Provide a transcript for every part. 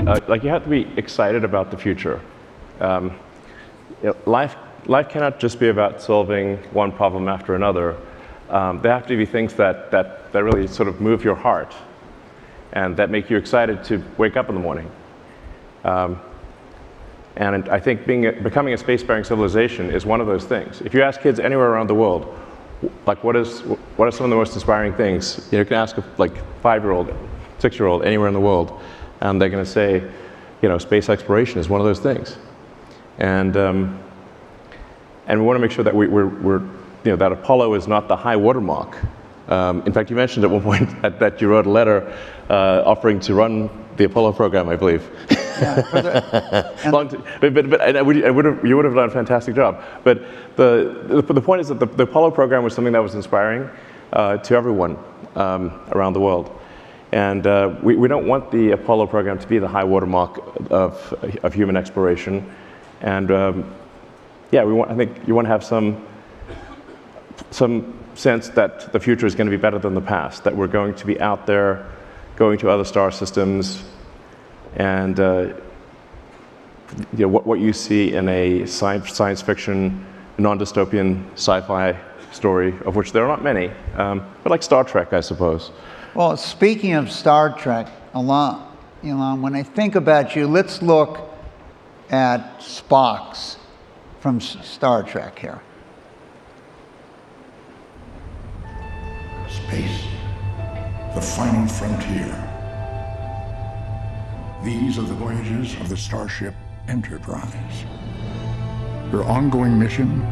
Like, you have to be excited about the future. Life cannot just be about solving one problem after another. There have to be things that really sort of move your heart and that make you excited to wake up in the morning. And I think becoming a spacefaring civilization is one of those things. If you ask kids anywhere around the world, like, what are some of the most inspiring things? You can ask a 5-year-old, 6-year-old anywhere in the world, and they're going to say, space exploration is one of those things. And we want to make sure that that Apollo is not the high watermark. In fact, you mentioned at one point that you wrote a letter offering to run the Apollo program, I believe. Yeah, you would have done a fantastic job. But the point is that the Apollo program was something that was inspiring to everyone around the world. And we don't want the Apollo program to be the high watermark of human exploration. And I think you want to have some sense that the future is going to be better than the past, that we're going to be out there, going to other star systems, and what you see in a science fiction, non-dystopian sci-fi story, of which there are not many, but like Star Trek, I suppose. Well, speaking of Star Trek, Elon, when I think about you, let's look at Spock's from Star Trek here. Space, the final frontier. These are the voyages of the Starship Enterprise. Their ongoing mission,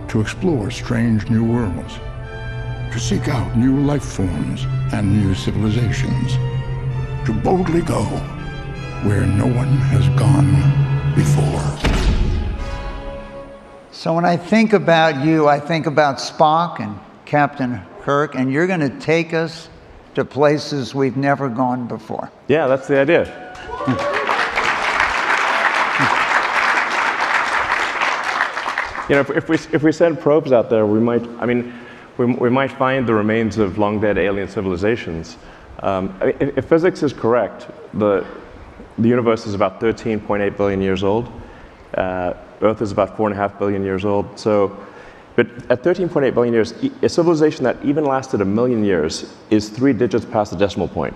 to explore strange new worlds, to seek out new life forms and new civilizations, to boldly go where no one has gone before. So when I think about you, I think about Spock and Captain Kirk, and you're going to take us to places we've never gone before. Yeah, that's the idea. If we send probes out there, we might find the remains of long dead alien civilizations. If physics is correct, the universe is about 13.8 billion years old. Earth is about 4.5 billion years old. But at 13.8 billion years, a civilization that even lasted 1 million years is 3 digits past the decimal point.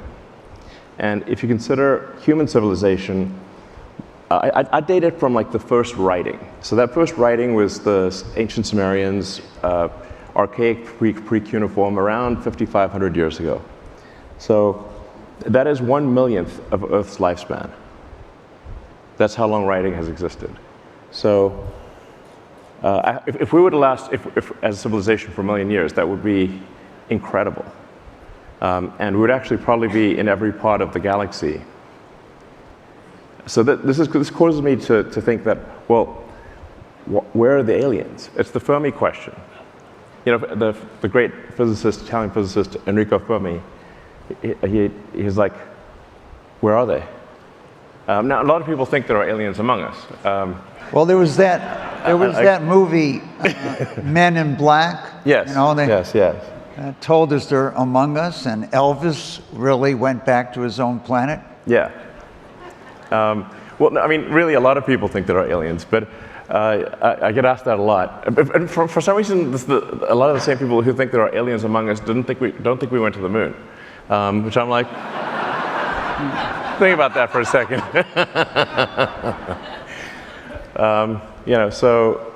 And if you consider human civilization, I date it from the first writing. So that first writing was the ancient Sumerians, archaic pre-cuneiform, around 5,500 years ago. So that is 1/1,000,000th of Earth's lifespan. That's how long writing has existed. So if we were to last as a civilization for 1 million years, that would be incredible. And we would actually probably be in every part of the galaxy. So this causes me to think that, well, where are the aliens? It's the Fermi question. The great physicist, Italian physicist Enrico Fermi, he's like, where are they? Now, a lot of people think there are aliens among us. Well, there was that movie, Men in Black. Yes. Yes. Told us they're among us, and Elvis really went back to his own planet. Yeah. Well, no, really, a lot of people think there are aliens, but I get asked that a lot. And for some reason, a lot of the same people who think there are aliens among us don't think we went to the moon, which I'm like, think about that for a second.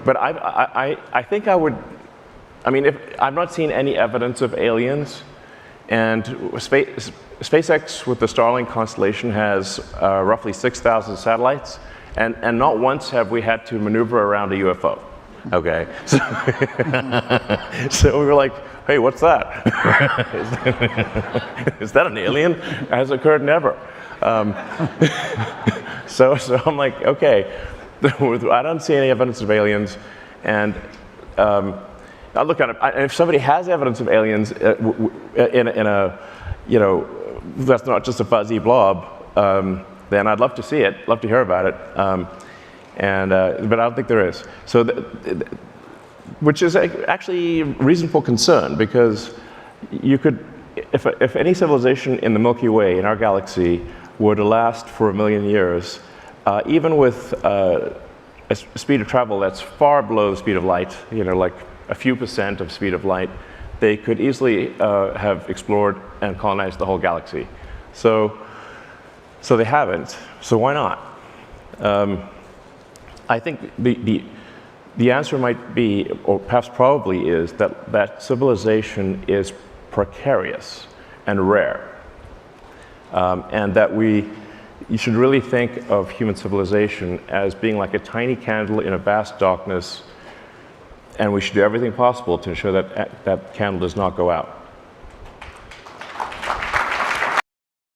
But I think I would. I've not seen any evidence of aliens, and SpaceX with the Starlink constellation has roughly 6,000 satellites, and not once have we had to maneuver around a UFO. Okay, so we were like, hey, what's that? Is that an alien? Has occurred? Never. So I'm like, okay, I don't see any evidence of aliens, and I look at it. If somebody has evidence of aliens in a that's not just a fuzzy blob, then I'd love to see it, love to hear about it, but I don't think there is. So, which is actually reason for concern, because you could, if any civilization in the Milky Way in our galaxy were to last for 1 million years, even with a speed of travel that's far below the speed of light, like a few percent of speed of light, they could easily have explored and colonized the whole galaxy. So they haven't. So why not? I think the answer might be, or perhaps probably is, that civilization is precarious and rare. And that you should really think of human civilization as being like a tiny candle in a vast darkness, and we should do everything possible to ensure that that candle does not go out.